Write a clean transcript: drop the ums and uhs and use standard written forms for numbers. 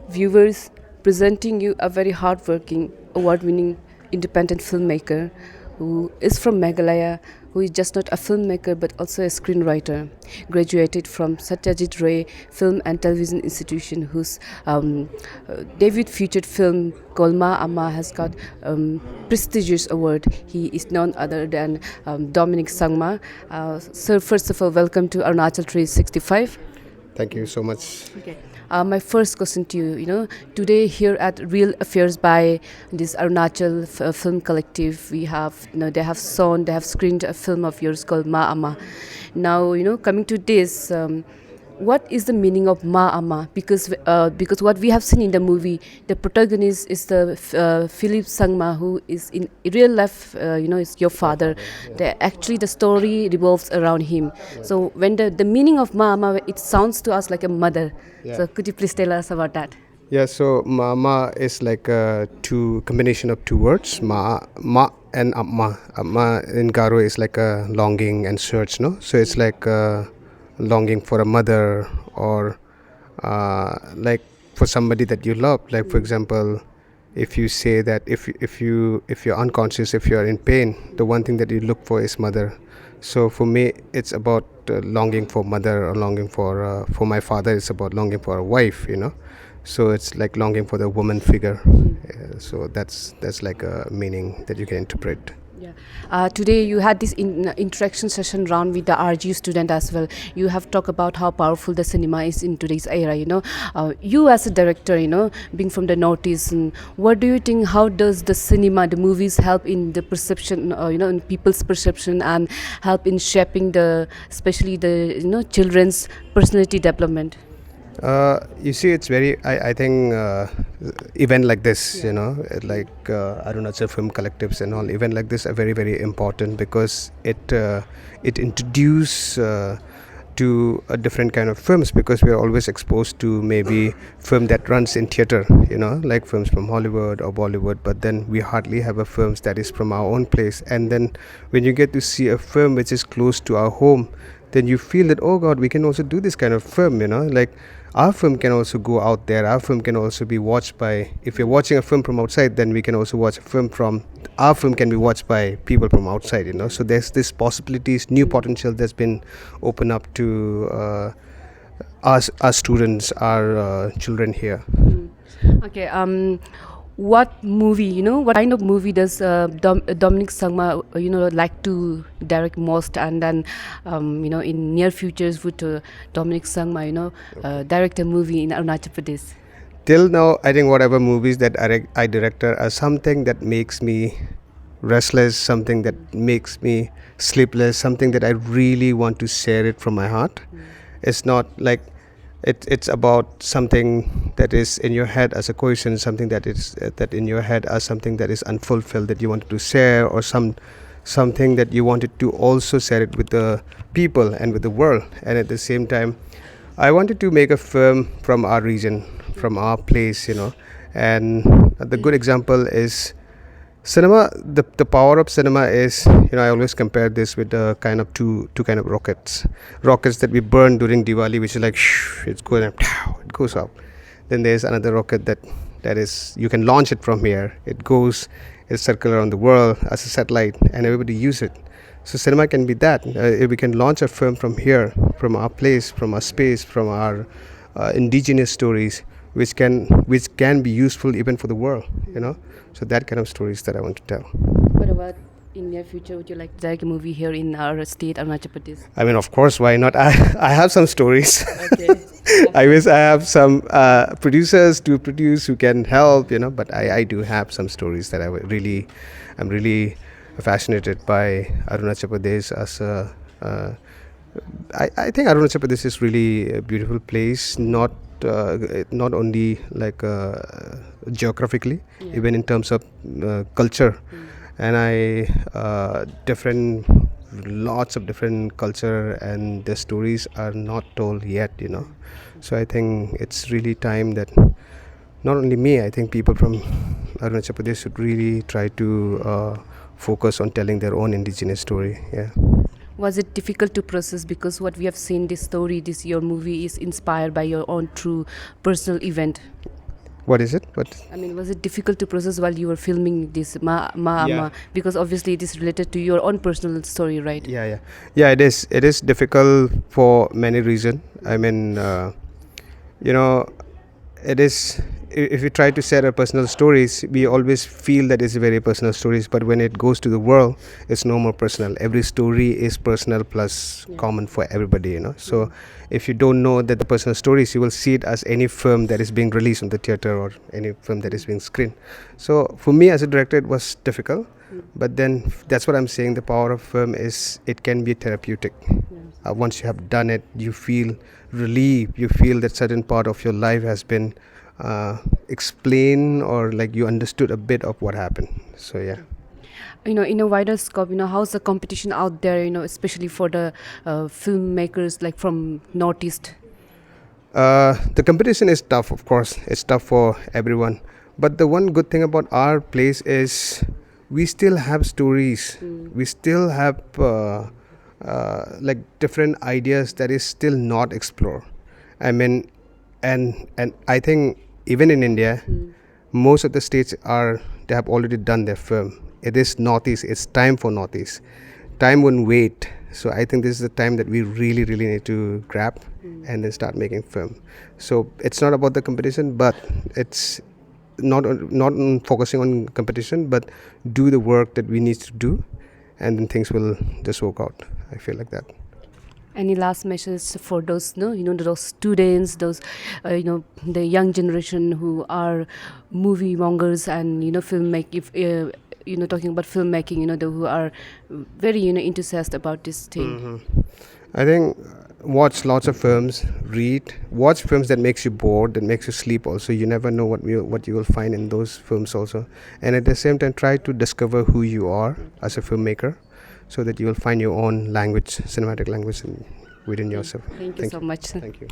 viewers, presenting you a very hardworking, award-winning independent filmmaker who is from Meghalaya, who is just not a filmmaker but also a screenwriter. Graduated from Satyajit Ray Film and Television Institution, whose debut featured film called Ma Amma has got prestigious award. He is none other than Dominic Sangma. So first of all, welcome to Arunachal 365. Thank you so much. Okay. My first question to you, today here at Real Affairs by this Arunachal Film Collective, we have, they have screened a film of yours called Ma Amma. Now, coming to this, what is the meaning of Ma Amma? Because what we have seen in the movie, the protagonist is the Philip Sangma, who is in real life, is your father. Actually, the story revolves around him. So when the meaning of Ma Amma, it sounds to us like a mother. Yeah. So could you please tell us about that? Yeah, so mama is like a combination of two words, ma and amma. Amma in Garo is like a longing and search, no? So it's like longing for a mother or like for somebody that you love. Like for example, if you say that if you're unconscious, if you're in pain, the one thing that you look for is mother. So for me, it's about longing for mother or longing for my father. It's about longing for a wife, So it's like longing for the woman figure. So that's like a meaning that you can interpret. Yeah. Today you had this interaction session round with the RGU student as well. You have talked about how powerful the cinema is in today's era. You as a director, being from the Northeast, what do you think? How does the cinema, the movies, help in the perception, in people's perception, and help in shaping especially the children's personality development? You see, it's very. I think event like this, like Arunachal Film Collectives and all. Event like this are very very important because it introduce to a different kind of films, because we are always exposed to maybe film that runs in theater, like films from Hollywood or Bollywood, but then we hardly have a films that is from our own place. And then when you get to see a film which is close to our home, then you feel that, oh God, we can also do this kind of film, like our film can also go out there. Our film can also be watched by, if you're watching a film from outside, then we can also watch a film from, our film can be watched by people from outside, So there's this possibilities, new potential that's been opened up to us, our students, our children here. Okay. What movie, what kind of movie does Dominic Sangma, like to direct most, and then, in near futures would Dominic Sangma, direct a movie in Arunachal Pradesh? Till now, I think whatever movies that I directed are something that makes me restless, something that makes me sleepless, something that I really want to share it from my heart. It's not like it's about something that is in your head as a question, something that is that in your head as something that is unfulfilled that you wanted to share, or something that you wanted to also share it with the people and with the world. And at the same time, I wanted to make a film from our region, from our place, and the good example is cinema. The power of cinema is, I always compare this with the kind of two kind of rockets that we burn during Diwali, which is like it's going up, it goes up. Then there's another rocket that is, you can launch it from here. It's circle around the world as a satellite, and everybody use it. So cinema can be that. If we can launch a film from here, from our place, from our space, from our indigenous stories, which can be useful even for the world, So that kind of stories that I want to tell. What about in near future? Would you like to direct a movie here in our state, Arunachal Pradesh? I mean, of course, why not? I have some stories. Okay. I wish I have some producers to produce who can help, But I do have some stories that I'm really fascinated by Arunachal Pradesh as a. I think Arunachal Pradesh is really a beautiful place, not only like geographically, even in terms of culture. And lots of different culture, and the stories are not told yet, So I think it's really time that not only me, I think people from Arunachal Pradesh should really try to focus on telling their own indigenous story. Yeah. Was it difficult to process, because what we have seen, this story, your movie is inspired by your own true personal event? What is it? What? I mean, was it difficult to process while you were filming this Ma Yeah. Amma? Because obviously it is related to your own personal story, right? Yeah. It is. It is difficult for many reasons. I mean, you know, it is. If we try to share our personal stories, we always feel that it's very personal stories. But when it goes to the world, it's no more personal. Every story is personal plus Yeah. common for everybody. So if you don't know that the personal stories, you will see it as any film that is being released on the theater or any film that is being screened. So for me as a director, it was difficult. But then that's what I'm saying. The power of film is it can be therapeutic. Once you have done it, you feel relief. You feel that certain part of your life has been explained, or like you understood a bit of what happened. So yeah. In a wider scope, how's the competition out there, especially for the filmmakers like from Northeast? The competition is tough, of course. It's tough for everyone. But the one good thing about our place is we still have stories. We still have like different ideas that is still not explored. I mean, and I think even in India, most of the states they have already done their film. It is Northeast. It's time for Northeast. Time won't wait. So I think this is the time that we really, really need to grab and then start making film. So it's not about the competition, but it's not on focusing on competition, but do the work that we need to do, and then things will just work out. I feel like that. Any last message for those, those students, those, the young generation who are movie mongers and filmmaking? If talking about filmmaking, who are very enthusiastic about this thing. I think watch lots of films, watch films that makes you bored, that makes you sleep. Also, you never know what you will find in those films also, and at the same time try to discover who you are as a filmmaker, so that you will find your own language, cinematic language within yourself. Thank you so much. Thank you.